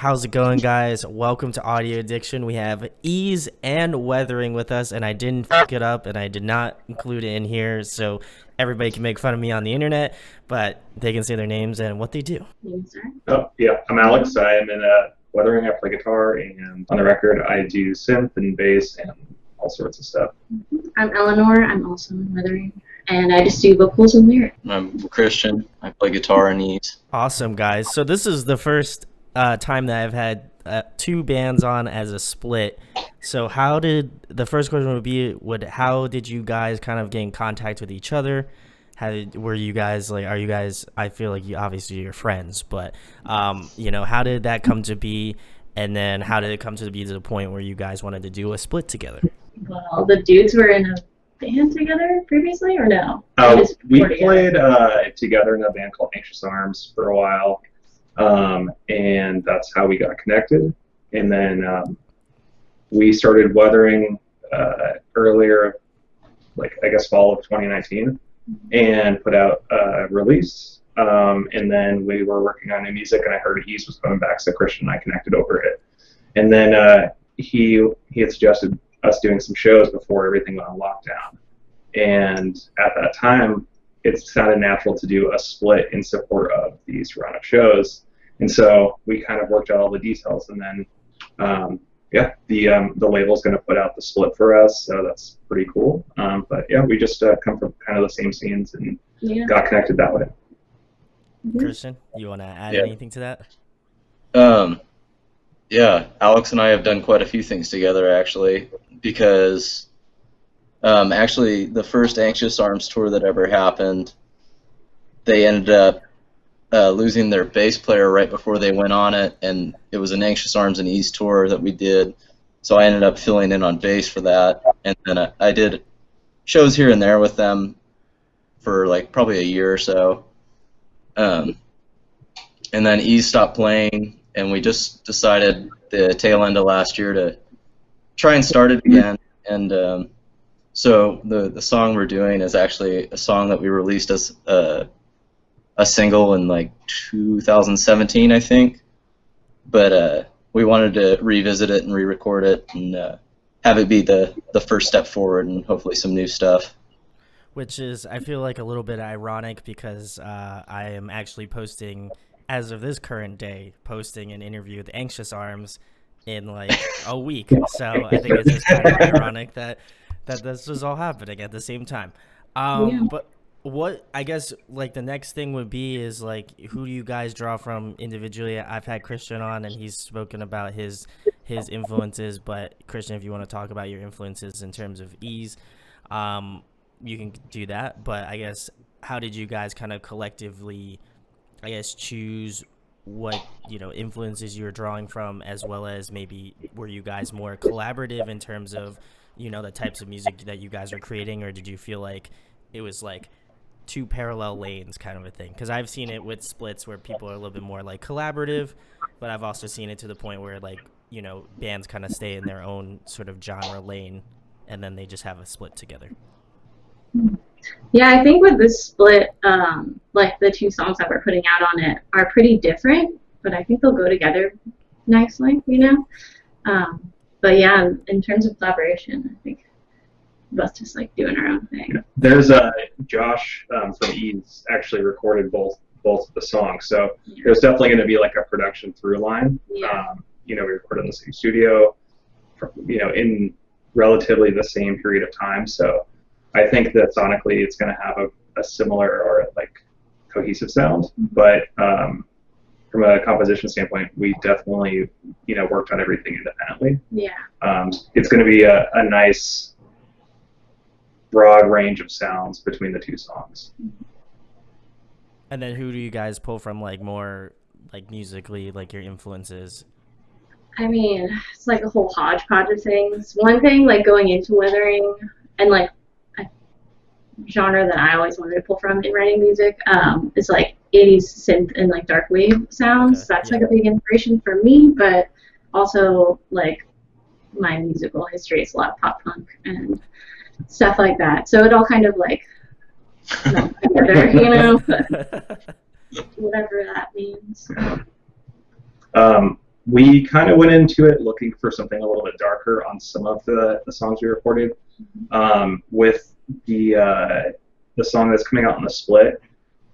How's it going, guys? Welcome to Audio Addiction. We have Ease and Weathering with us, and I didn't fuck it up, and I did not include it in here, so everybody can make fun of me on the internet, but they can say their names and what they do. Oh, yeah. I'm Alex. I am in Weathering. I play guitar, and on the record, I do synth and bass and all sorts of stuff. I'm Eleanor. I'm also in Weathering, and I just do vocals and lyrics. I'm Christian. I play guitar and Ease. Awesome, guys. So this is the first time that I've had two bands on as a split. So the first question would be, how did you guys kind of get in contact with each other? Are you guys, I feel like obviously you're friends, but, how did that come to be? And then how did it come to be to the point where you guys wanted to do a split together? Well, the dudes were in a band together previously, or no? We played together in a band called Anxious Arms for a while. And that's how we got connected. And then we started Weathering earlier, fall of 2019, and put out a release. And then we were working on new music, and I heard Ease was coming back, so Christian and I connected over it. And then he had suggested us doing some shows before everything went on lockdown. And at that time, it sounded natural to do a split in support of these run of shows. And so we kind of worked out all the details, and then the label's going to put out the split for us, so that's pretty cool. But yeah, we just come from kind of the same scenes and got connected that way. Christian, you want to add anything to that? Yeah, Alex and I have done quite a few things together, actually, because actually the first Anxious Arms tour that ever happened, they ended up losing their bass player right before they went on it, and it was an Anxious Arms and Ease tour that we did, so I ended up filling in on bass for that, and then I did shows here and there with them for probably a year or so, and then Ease stopped playing, and we just decided the tail end of last year to try and start it again, and so the song we're doing is actually a song that we released as a single in 2017, I think, but we wanted to revisit it and re-record it and have it be the first step forward and hopefully some new stuff. Which is, I feel like, a little bit ironic because I am actually posting, as of this current day, posting an interview with Anxious Arms in a week. So I think it's just kind of ironic that this was all happening at the same time. But what I guess the next thing would be is who do you guys draw from individually? I've had Christian on, and he's spoken about his influences. But Christian, if you want to talk about your influences in terms of Ease, you can do that. But I guess, how did you guys kind of collectively, choose what influences you were drawing from, as well as maybe were you guys more collaborative in terms of the types of music that you guys are creating, or did you feel like it was two parallel lanes kind of a thing? Because I've seen it with splits where people are a little bit more collaborative, but I've also seen it to the point where bands kind of stay in their own sort of genre lane, and then they just have a split together. Yeah, I think with this split, the two songs that we're putting out on it are pretty different, but I think they'll go together nicely, But yeah, in terms of collaboration, I think us just doing our own thing. Yeah. There's Josh from Ease actually recorded both of the songs, so there's definitely going to be a production through line. Yeah. We recorded in the same studio, in relatively the same period of time. So I think that sonically it's going to have a similar or cohesive sound, but from a composition standpoint, we definitely worked on everything independently. Yeah. It's going to be a nice broad range of sounds between the two songs. And then who do you guys pull from more musically, your influences? I mean, it's a whole hodgepodge of things. One thing going into Weathering and a genre that I always wanted to pull from in writing music is 80s synth and dark wave sounds. That's a big inspiration for me, but also my musical history is a lot of pop punk and stuff like that. So it all kind of together, whatever that means. we kind of went into it looking for something a little bit darker on some of the songs we recorded. With the song that's coming out on the split,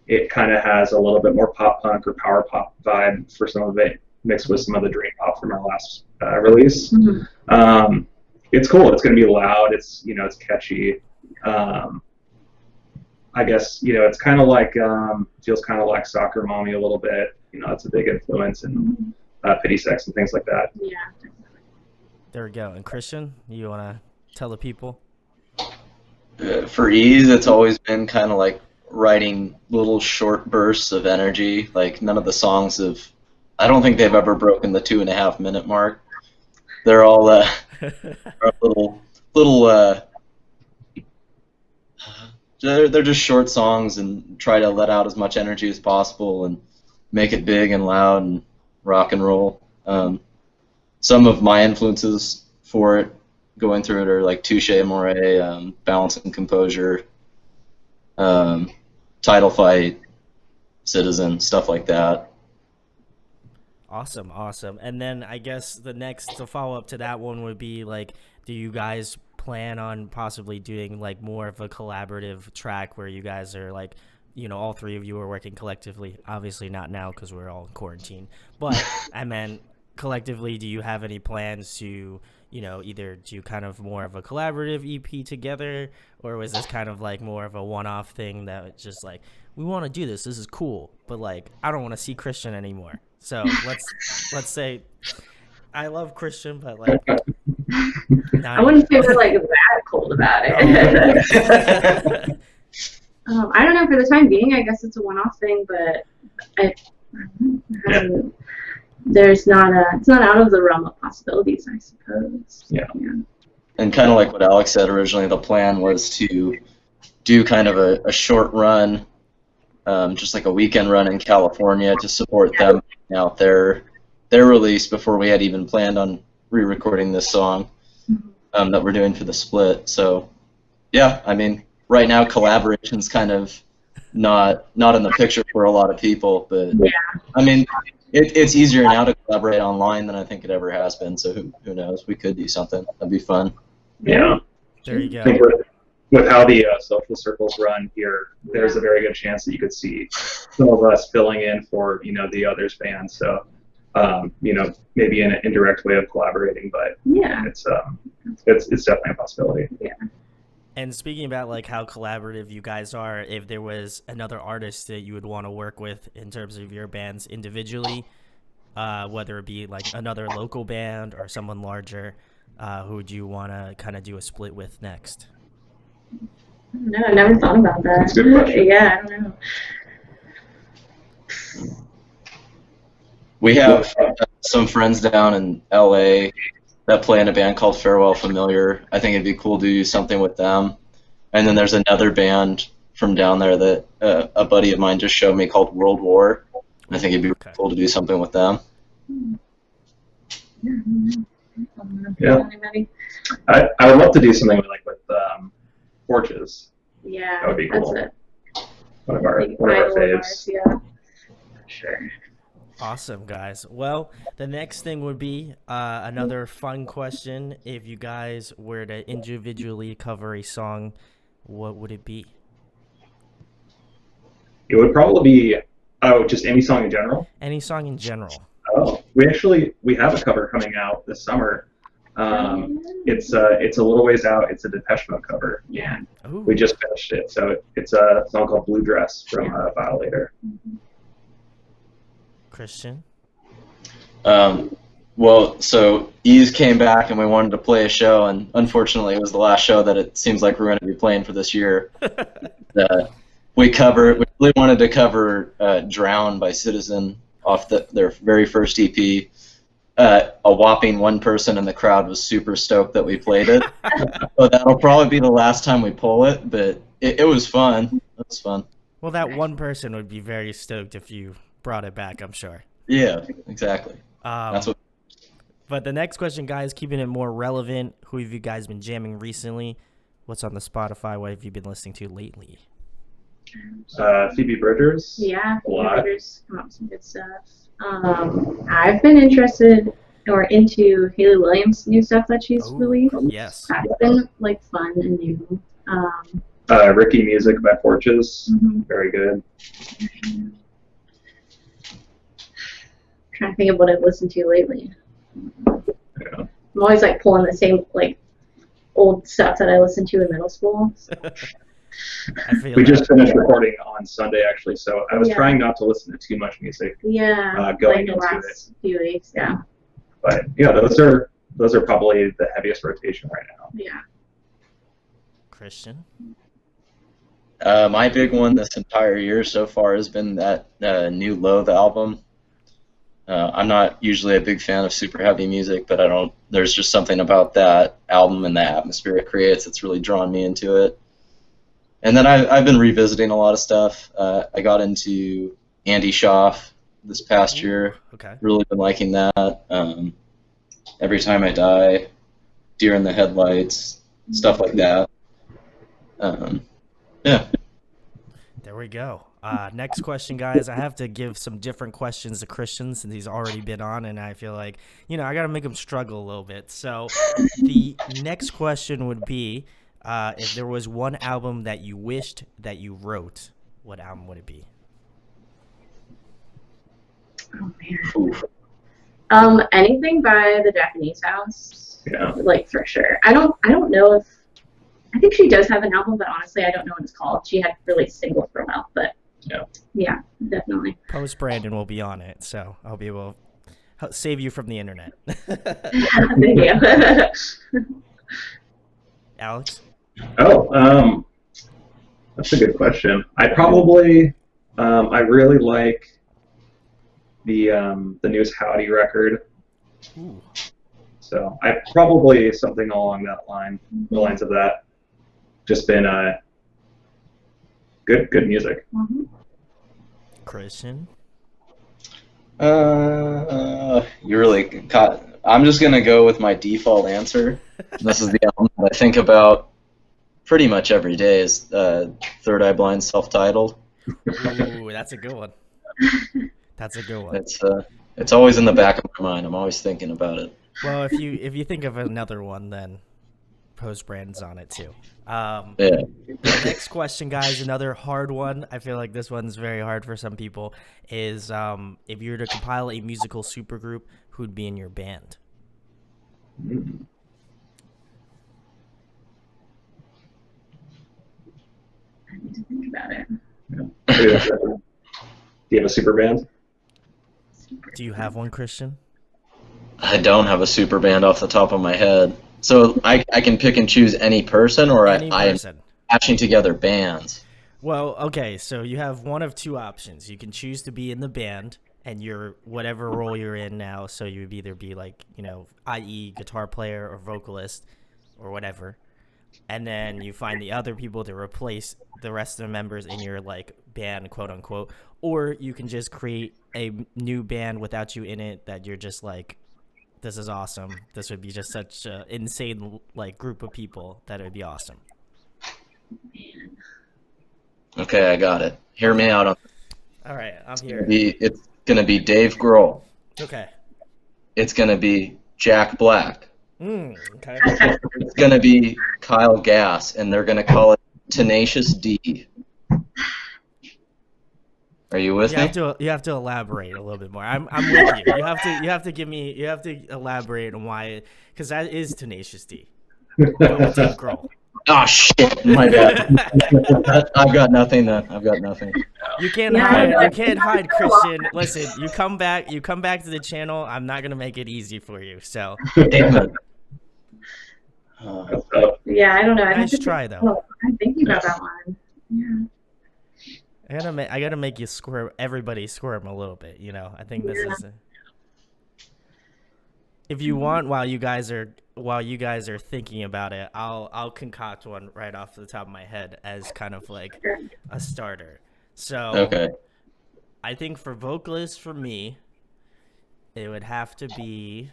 it kind of has a little bit more pop punk or power pop vibe for some of it, mixed with some of the dream pop from our last release. It's cool. It's going to be loud. It's it's catchy. I guess it's kind of like feels kind of like Soccer Mommy a little bit. It's a big influence in Pity Sex and things like that. Yeah. There we go. And Christian, you want to tell the people? For ease, it's always been kind of like writing little short bursts of energy. Like none of the songs I don't think they've ever broken the 2.5 minute mark. They're all are little they're just short songs, and try to let out as much energy as possible and make it big and loud and rock and roll. Some of my influences for it going through it are like Touche Amore, Balance and Composure, Title Fight, Citizen, stuff like that. Awesome. And then I guess the follow up to that one would be like, do you guys plan on possibly doing like more of a collaborative track where you guys are like, all three of you are working collectively? Obviously not now because we're all in quarantine, but I meant collectively, do you have any plans to either do kind of more of a collaborative EP together, or was this kind of like more of a one-off thing that was just like, we want to do this is cool, but like I don't want to see Christian anymore, so let's say I love Christian, but like I wouldn't say we're like that cold about it. I don't know, for the time being I guess it's a one-off thing, but it's not out of the realm of possibilities, I suppose. Yeah. And kind of like what Alex said originally, the plan was to do kind of a short run, just like a weekend run in California to support them out their release before we had even planned on re-recording this song that we're doing for the split. So yeah, I mean, right now collaboration's kind of not in the picture for a lot of people, but I mean, it's easier now to collaborate online than I think it ever has been, so who knows? We could do something. That'd be fun. Yeah. There you go. I think with how the social circles run here, there's a very good chance that you could see some of us filling in for the others band. So maybe in an indirect way of collaborating, but it's definitely a possibility. Yeah. And speaking about like how collaborative you guys are, if there was another artist that you would want to work with in terms of your bands individually, whether it be like another local band or someone larger, who would you want to kind of do a split with next? No, I never thought about that. That's a good question. Yeah, I don't know. We have some friends down in LA that play in a band called Farewell Familiar. I think it'd be cool to do something with them. And then there's another band from down there that a buddy of mine just showed me called World War. I think it'd be cool to do something with them. Yeah. I would love to do something with Porches. Yeah, That would be cool. That's One of our faves. Yeah, sure. Awesome, guys. Well, the next thing would be another fun question. If you guys were to individually cover a song, what would it be? It would probably be just any song in general. Any song in general. Oh, we have a cover coming out this summer. It's a little ways out. It's a Depeche Mode cover. Yeah. Ooh. We just finished it. So it's a song called Blue Dress from Violator. Christian? Well, so Ease came back and we wanted to play a show, and unfortunately it was the last show that it seems like we're going to be playing for this year. We really wanted to cover Drown by Citizen off their very first EP. A whopping one person in the crowd was super stoked that we played it. So that'll probably be the last time we pull it, but it was fun. It was fun. Well, that one person would be very stoked if you brought it back, I'm sure. Yeah, exactly. That's what. But the next question, guys, keeping it more relevant, who have you guys been jamming recently? What's on the Spotify? What have you been listening to lately? Phoebe Bridgers. Yeah, A lot. there's come up with some good stuff. I've been interested or into Haley Williams' new stuff that she's Oh, released. yes. That's been like fun and new. Ricky Music by Porches. Mhm. Very good. Trying to think of what I've listened to lately. Yeah. I'm always like pulling the same like old stuff that I listened to in middle school. I feel We that. just finished recording on Sunday, actually, so I was Yeah. trying not to listen to too much music. Yeah, Going like the into last few weeks. Yeah, But yeah, those are probably the heaviest rotation right now. yeah. Christian. My big one this entire year so far has been that new Loathe album. I'm not usually a big fan of super heavy music, but there's just something about that album and the atmosphere it creates that's really drawn me into it. And then I've been revisiting a lot of stuff. I got into Andy Schaaf this past year. Okay. Really been liking that. Every Time I Die, Deer in the Headlights, stuff like that. Yeah. There we go. Next question, guys. I have to give some different questions to Christian since he's already been on, and I feel like, I got to make him struggle a little bit. So the next question would be, if there was one album that you wished that you wrote, what album would it be? Oh man. Anything by the Japanese House. Yeah. Like for sure. I don't know if. I think she does have an album, but honestly, I don't know what it's called. She had released singles for a while, but yeah, definitely. Post Brandon will be on it, so I'll be able to save you from the internet. Thank you. Alex? Oh, that's a good question. I probably, I really like the newest Howdy record. Ooh. So I probably something along that line, the lines of that. Just been good music. Mm-hmm. Christian? You really caught. I'm just gonna go with my default answer. This is the album that I think about pretty much every day. Is Third Eye Blind, self-titled. Ooh, that's a good one. That's a good one. It's always in the back of my mind. I'm always thinking about it. Well, if you think of another one, then Post Brandon's on it too. Yeah. Next question, guys, another hard one. I feel like this one's very hard for some people. Is if you were to compile a musical supergroup, who'd be in your band? Mm. I need to think about it. Do you have a super band? Do you have one, Christian? I don't have a super band off the top of my head. So I can pick and choose any person, or Any I am person. patching together bands. Well, okay, so you have one of two options. You can choose to be in the band, and you're whatever role you're in now. So you would either be like, i.e. guitar player or vocalist or whatever. And then you find the other people to replace the rest of the members in your like band, quote unquote. Or you can just create a new band without you in it that you're just like, this is awesome. This would be just such an insane like group of people that it would be awesome. Man. Okay, I got it. Hear me out on All right, I'm here. It's gonna be Dave Grohl. Okay. It's gonna be Jack Black. Okay. It's gonna be Kyle Gass, and they're gonna call it Tenacious D. Are you with me? You have to elaborate a little bit more. I'm with you. You have to elaborate on why, because that is Tenacious D. Go with Dave Grohl. Oh shit! My bad. I've got nothing then. I've got nothing. You can't hide, Christian. Listen, you come back to the channel. I'm not gonna make it easy for you. So. Damn it. Yeah, I don't know. Nice try though. I'm thinking about that one. Yeah. I gotta make you everybody squirm a little bit. I think this is. If you want, while you guys are thinking about it, I'll concoct one right off the top of my head as kind of like a starter. So Okay. I think for vocalists, for me, it would have to be.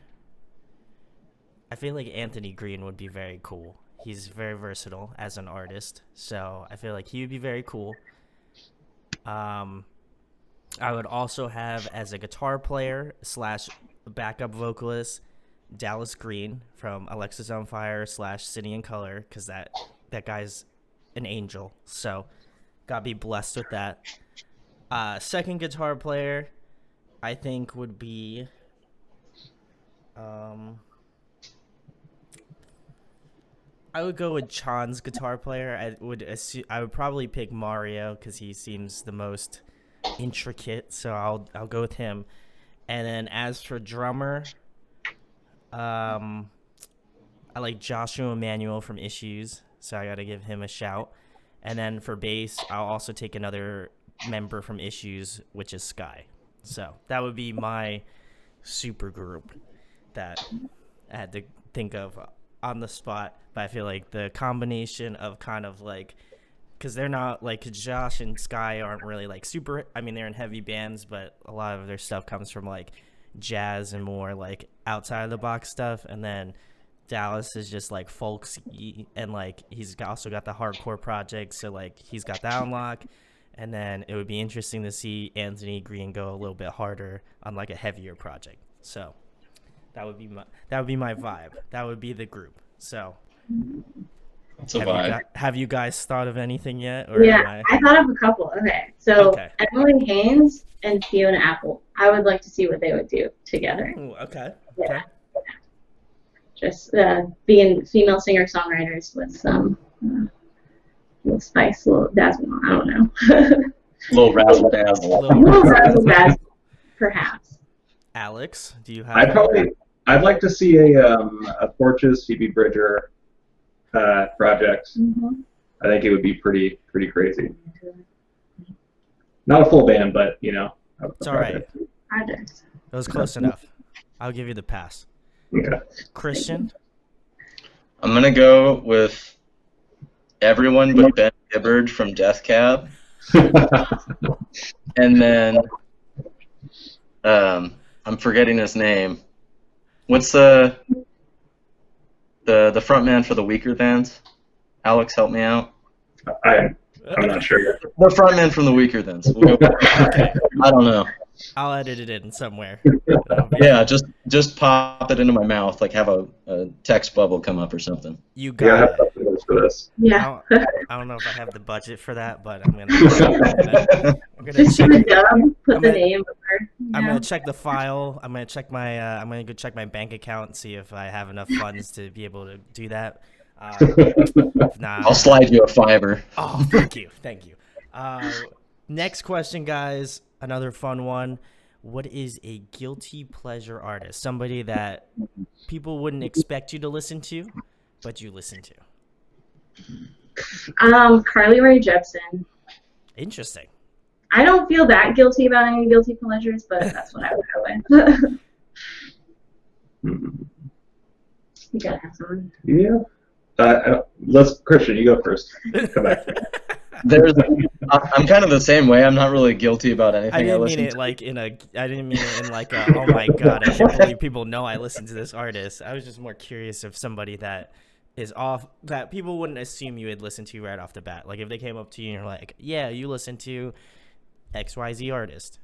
I feel like Anthony Green would be very cool. He's very versatile as an artist, so I feel like he would be very cool. Um, I would also have as a guitar player slash backup vocalist Dallas Green from Alexis on Fire slash City in Color, because that guy's an angel. So gotta be blessed with that. Second guitar player, I think would be I would go with Chan's guitar player. I would probably pick Mario because he seems the most intricate. So I'll go with him. And then as for drummer, I like Joshua Emanuel from Issues, so I got to give him a shout. And then for bass, I'll also take another member from Issues, which is Sky. So that would be my super group that I had to think of on the spot. But I feel like the combination of kind of like, because they're not like Josh and Sky aren't really like super. I mean, they're in heavy bands, but a lot of their stuff comes from like jazz and more like outside of the box stuff. And then Dallas is just like folksy, and like he's also got the hardcore project, so like he's got that on lock. And then it would be interesting to see Anthony Green go a little bit harder on like a heavier project. So that would be my vibe. That would be the group. So It's a vibe. Have you guys thought of anything yet? Or Yeah, I thought of a couple. Okay, so Okay. Emily Haynes and Fiona Apple. I would like to see what they would do together. Ooh, okay. Yeah. Okay. Just being female singer-songwriters with some little spice, a little dazzle. I don't know. Little razzle dazzle. A little razzle dazzle, perhaps. Alex, do you have? I'd like to see a Porches Phoebe Bridger project. Mm-hmm. I think it would be pretty crazy. Not a full band, but you know. It's all right. Projects. It was close enough. I'll give you the pass. Okay. Christian? I'm going to go with everyone but Ben Gibbard from Death Cab. And then I'm forgetting his name. What's the front for the Weaker Thans? Alex, help me out. I'm not sure. The front man from the Weaker Thans. We'll go Okay. I don't know. I'll edit it in somewhere. Yeah, just pop it into my mouth, like have a text bubble come up or something. You Yeah, I got have it. something else for this. Yeah. I don't know if I have the budget for that, but I'm gonna Just check. do the dub, put I'm the gonna- name over. I'm gonna check the file. I'm gonna check my. I'm gonna go check my bank account and see if I have enough funds to be able to do that. If not, I'll slide you a fiber. Oh, thank you. Next question, guys. Another fun one. What is a guilty pleasure artist? Somebody that people wouldn't expect you to listen to, but you listen to. Carly Rae Jepsen. Interesting. I don't feel that guilty about any guilty pleasures, but that's what I would go with. You gotta have someone. Yeah. Christian, you go first. Come back. I'm kind of the same way. I'm not really guilty about anything I didn't mean listen it to. like in a. I didn't mean it in like a. Oh my god! I can't believe people know I listen to this artist. I was just more curious of somebody that is off that people wouldn't assume you would listen to right off the bat. Like if they came up to you and you're like, "Yeah, you listen to XYZ artist."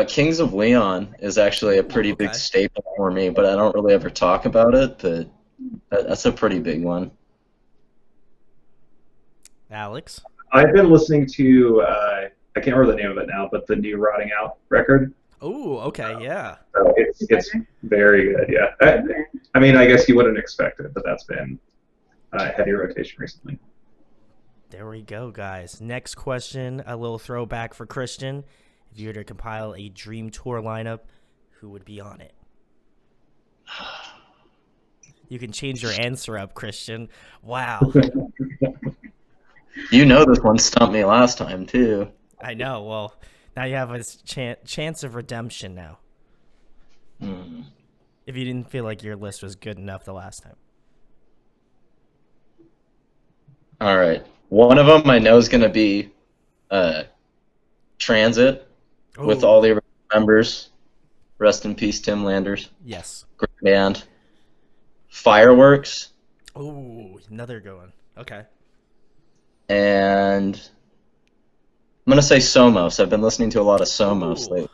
Kings of Leon is actually a pretty big staple for me, but I don't really ever talk about it. But that's a pretty big one. Alex. I've been listening to I can't remember the name of it now, but the new Rotting Out record. Oh, okay, yeah. So it's very good. Yeah. I mean, I guess you wouldn't expect it, but that's been heavy rotation recently. There we go, guys. Next question, a little throwback for Christian. If you were to compile a dream tour lineup, who would be on it? You can change your answer up, Christian. Wow. You know this one stumped me last time, too. I know. Well, now you have a chance of redemption now. If you didn't feel like your list was good enough the last time. All right. One of them I know is going to be Transit with all the original members. Rest in peace, Tim Landers. Yes. Great band. Fireworks. Oh, another good one. Okay. And I'm going to say Somos. I've been listening to a lot of Somos Ooh. lately.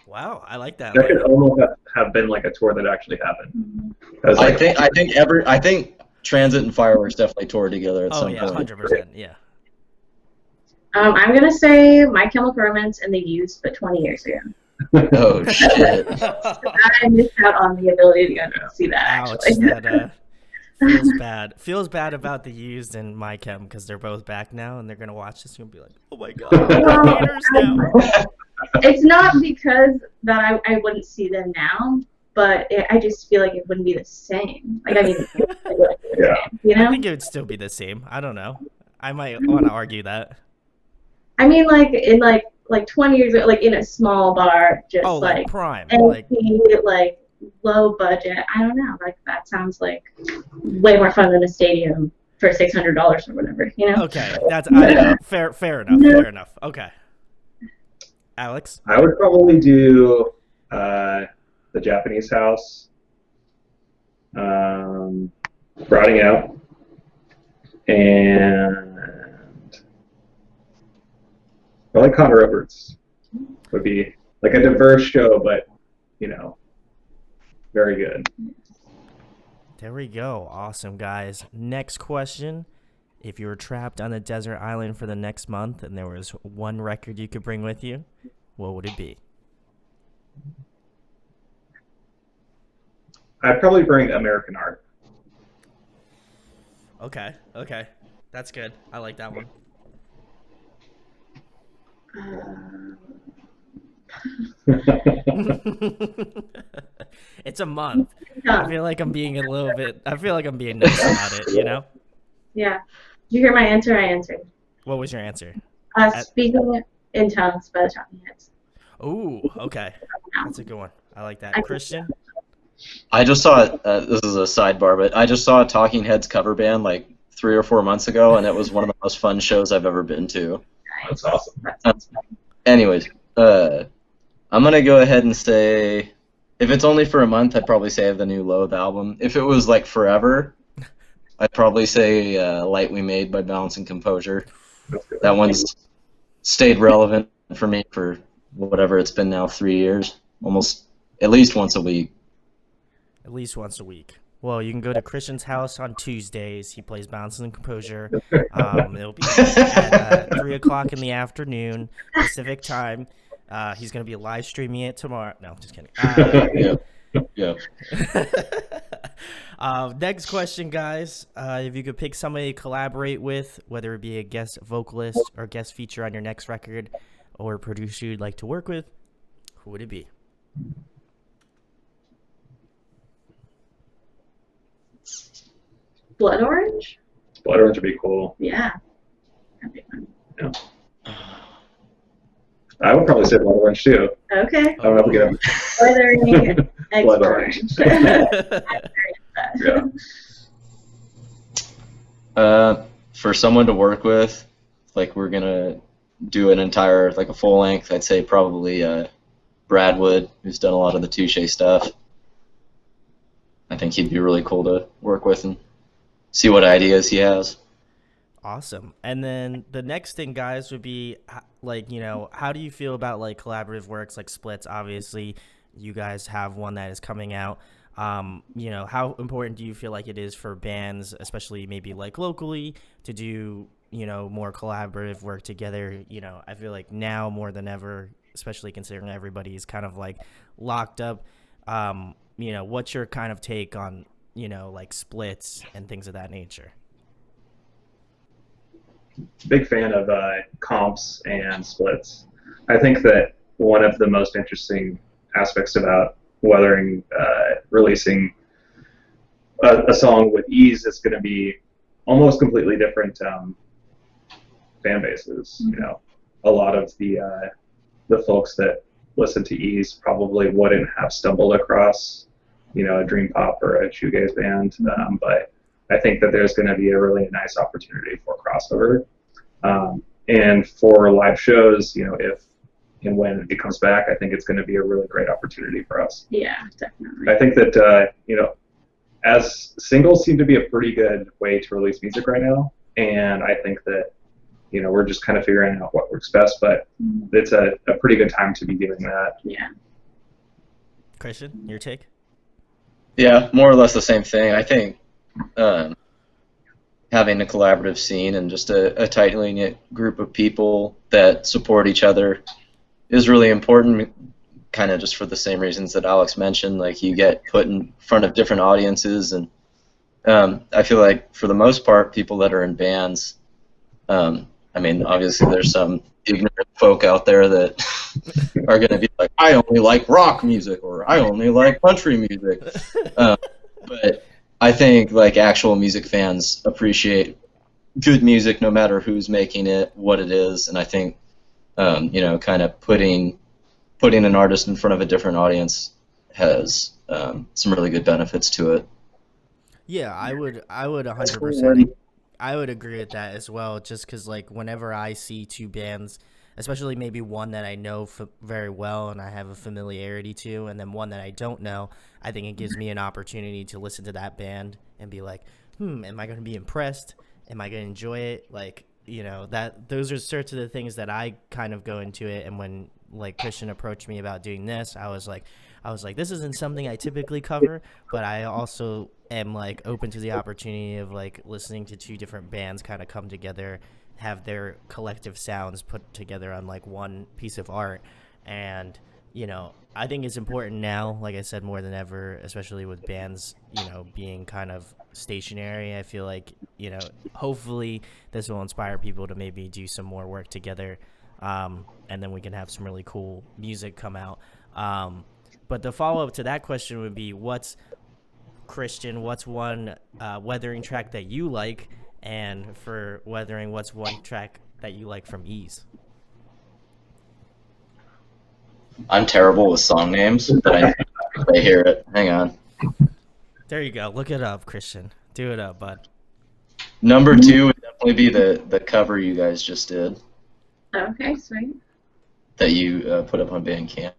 Wow, I like that That could one. almost have been like a tour that actually happened. Mhm. That was like, I think Transit and Fireworks definitely toured together at Oh some yeah, point. 100%. Yeah. I'm gonna say My Chemical Romance and The Used, but 20 years ago. Oh shit. I missed out on the ability to go see that Ouch, actually. that feels bad. Feels bad about the Used and My Chem because they're both back now and they're gonna watch this and be like, "Oh my god, I'm Well, in theaters now." it's not because that I wouldn't see them now, but I just feel like it wouldn't be the same. Like I mean, it wouldn't be the Yeah. same, you know? I think it would still be the same. I don't know. I might want to argue that. I mean, like in like 20 years ago, like in a small bar, just Oh, like like Prime, like empty, like low budget. I don't know. Like that sounds like way more fun than a stadium for $600 or whatever. You know? okay, that's Yeah. fair enough. Fair enough. Okay, Alex. I would probably do the Japanese House, Rotting Out, and I like Connor Roberts. Would be like a diverse show, but you know, very good. There we go. Awesome, guys. Next question. If you were trapped on a desert island for the next month and there was one record you could bring with you, what would it be? I'd probably bring American Art. Okay. That's good. I like that one. It's a month. I feel like I'm being nice about it, you know? Yeah. Did you hear my answer? I answered. What was your answer? Speaking in Tongues by the Talking Heads. Ooh, okay. That's a good one. I like that. Christian? I just saw it. This is a sidebar, but I just saw a Talking Heads cover band like 3 or 4 months ago, and it was one of the most fun shows I've ever been to. That's awesome. Anyways, I'm gonna go ahead and say, if it's only for a month, I'd probably say the new Loathe album. If it was like forever, I'd probably say Light We Made by Balance and Composure. That one's stayed relevant for me for whatever it's been now, 3 years, almost at least once a week. At least once a week. Well, you can go to Christian's house on Tuesdays. He plays Balance and Composure. It'll be at 3 o'clock in the afternoon, Pacific time. He's going to be live streaming it tomorrow. No, just kidding. Yep. Next question, guys. If you could pick somebody to collaborate with, whether it be a guest vocalist or guest feature on your next record, or a producer you'd like to work with, who would it be? Blood Orange? Blood Orange would be cool. Yeah. That'd be fun. Yeah. I would probably say Blood Orange too. Okay. I don't know if we get Weathering Blood Orange. Yeah. For someone to work with, like we're gonna do an entire, like a full length, I'd say probably Brad Wood, who's done a lot of the Touche stuff. I think he'd be really cool to work with and see what ideas he has. Awesome. And then the next thing, guys, would be like, how do you feel about like collaborative works like splits? Obviously, you guys have one that is coming out. How important do you feel like it is for bands, especially maybe like locally, to do, more collaborative work together? I feel like now more than ever, especially considering everybody's kind of like locked up. What's your kind of take on, like splits and things of that nature? Big fan of comps and splits. I think that one of the most interesting aspects about Weathering releasing a song with Ease is going to be almost completely different fan bases. Mm-hmm. A lot of the folks that listen to Ease probably wouldn't have stumbled across a dream pop or a shoegaze band, but I think that there's going to be a really nice opportunity for crossover. And for live shows, if and when it comes back, I think it's going to be a really great opportunity for us. Yeah, definitely. I think that, as singles seem to be a pretty good way to release music right now, and I think that we're just kind of figuring out what works best, but it's a pretty good time to be doing that. Yeah. Christian, your take? Yeah, more or less the same thing. I think having a collaborative scene and just a tightly knit group of people that support each other is really important, kind of just for the same reasons that Alex mentioned. Like, you get put in front of different audiences, and I feel like for the most part, people that are in bands, I mean, obviously there's some ignorant folk out there that are going to be like, I only like rock music, or I only like country music. But I think like actual music fans appreciate good music no matter who's making it, what it is, and I think kind of putting an artist in front of a different audience has some really good benefits to it. Yeah, I would 100%. I would agree with that as well, just because, like, whenever I see two bands, especially maybe one that I know very well and I have a familiarity to, and then one that I don't know, I think it gives me an opportunity to listen to that band and be like, am I going to be impressed? Am I going to enjoy it? Like, those are sorts of the things that I kind of go into it. And when, like, Christian approached me about doing this, I was like, this isn't something I typically cover, but I also am like open to the opportunity of like listening to two different bands kind of come together, have their collective sounds put together on like one piece of art. And I think it's important now, like I said, more than ever, especially with bands being kind of stationary. I feel like hopefully this will inspire people to maybe do some more work together, and then we can have some really cool music come out. But the follow-up to that question would be, what's one weathering track that you like, and for weathering, what's one track that you like from Ease? I'm terrible with song names, but I hear it. Hang on. There you go. Look it up, Christian. Do it up, bud. Number 2 would definitely be the cover you guys just did. Okay, sweet. That you put up on Bandcamp.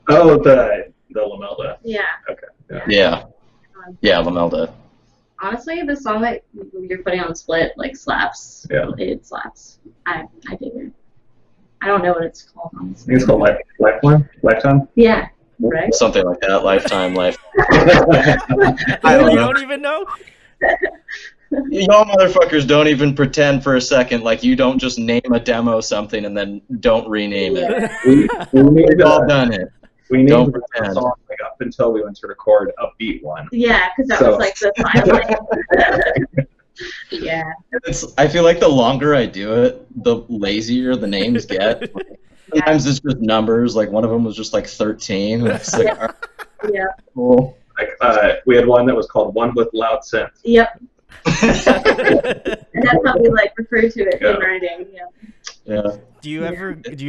Oh, the Lamelda. Yeah. Okay. Yeah, Lamelda. Honestly, the song that you're putting on Split like slaps. Yeah. It slaps. I dig it. I don't know what it's called, I honestly. think it's called Lifetime. Yeah. Right. Something like that. Lifetime. I don't even know. Y'all motherfuckers don't even pretend for a second like you don't just name a demo something and then don't rename it. We've all done it. We Don't named the pretend. song like up until we went to record Upbeat One. Yeah, because that was like the final. Yeah. I feel like the longer I do it, the lazier the names get. Sometimes it's just numbers. Like one of them was just like 13. It's like, all right, Yeah. cool. Like we had one that was called One with Loud Synth. Yep. And that's how we like refer to it Yeah. in writing. Yeah. Yeah. Do you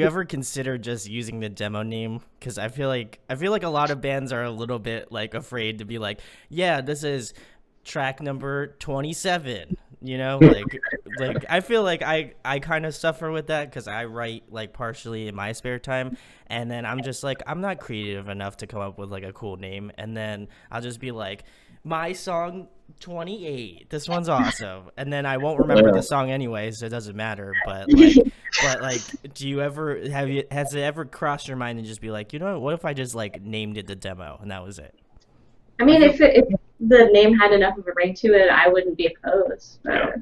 ever consider just using the demo name? Because I feel like a lot of bands are a little bit like afraid to be like, yeah, this is track number 27. Like I feel like I kind of suffer with that because I write like partially in my spare time, and then I'm just like, I'm not creative enough to come up with like a cool name, and then I'll just be like, my song 28, this one's awesome, and then I won't remember the song anyway, so it doesn't matter. But do you ever has it ever crossed your mind and just be like, what if I just like named it the demo and that was it? I mean, if the name had enough of a ring to it, I wouldn't be opposed. But,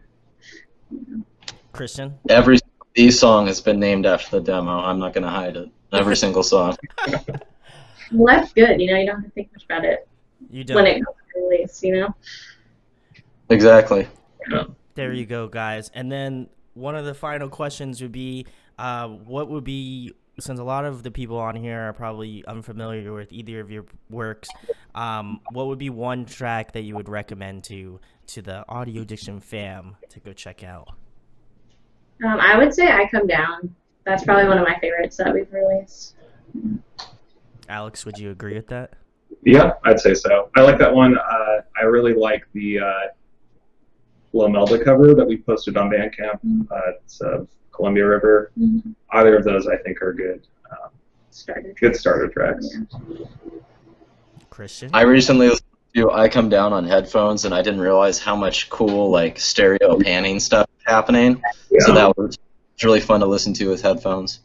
Christian? Every Ease song has been named after the demo. I'm not gonna hide it. Every single song. well, that's good. You don't have to think much about it You don't. when it comes to release. Exactly. There you go, guys. And then one of the final questions would be, what would be, since a lot of the people on here are probably unfamiliar with either of your works, what would be one track that you would recommend to the Audio Addiction fam to go check out? I would say I Come Down. That's probably one of my favorites that we've released. Alex, would you agree with that? Yeah, I'd say so. I like that one. I really like the Lamelda cover that we posted on Bandcamp. It's Columbia River. Mm-hmm. Either of those I think are good. Good starter tracks. Christian? I recently listened too, I come down on headphones, and I didn't realize how much cool like stereo panning stuff is happening. So Yeah. that was really fun to listen to with headphones.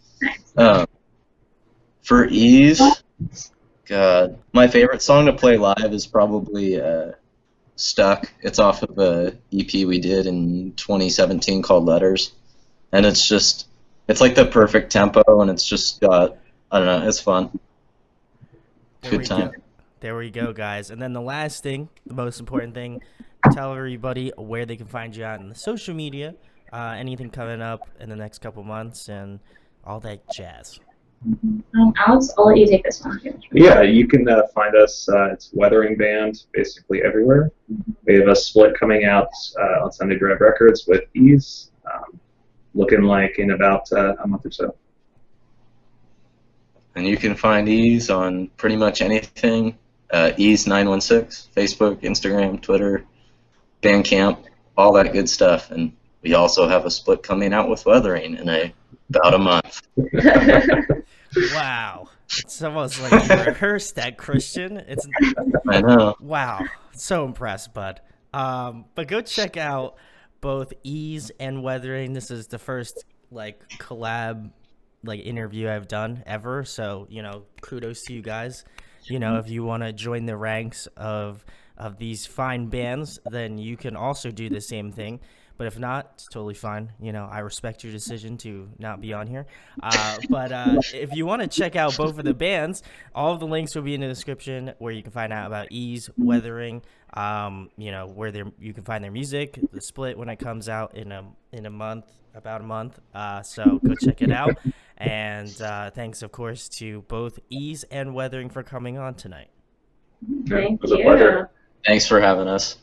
For ease, God, my favorite song to play live is probably Stuck. It's off of a EP we did in 2017 called Letters, and it's like the perfect tempo, and it's just got, I don't know, it's fun. Good time. There we go, guys. And then the last thing, the most important thing, tell everybody where they can find you out in the social media, anything coming up in the next couple months, and all that jazz. Alex, I'll let you take this one. Yeah, you can find us. It's Weathering Band basically everywhere. We have a split coming out on Sunday Drive Records with Ease, looking like in about a month or so. And you can find Ease on pretty much anything. Ease916, Facebook, Instagram, Twitter, Bandcamp, all that good stuff. And we also have a split coming out with Weathering in about a month. Wow. It's almost like you rehearsed that, Christian. I know. Wow. So impressed, bud. But go check out both Ease and Weathering. This is the first like collab interview I've done ever. So, kudos to you guys. If you want to join the ranks of these fine bands, then you can also do the same thing. But if not, it's totally fine. I respect your decision to not be on here. But if you want to check out both of the bands, all of the links will be in the description where you can find out about Ease, Weathering, where you can find their music, the split when it comes out in a month, about a month. So go check it out. And thanks, of course, to both Ease and Weathering for coming on tonight. Thank It was a you. pleasure. Thanks for having us.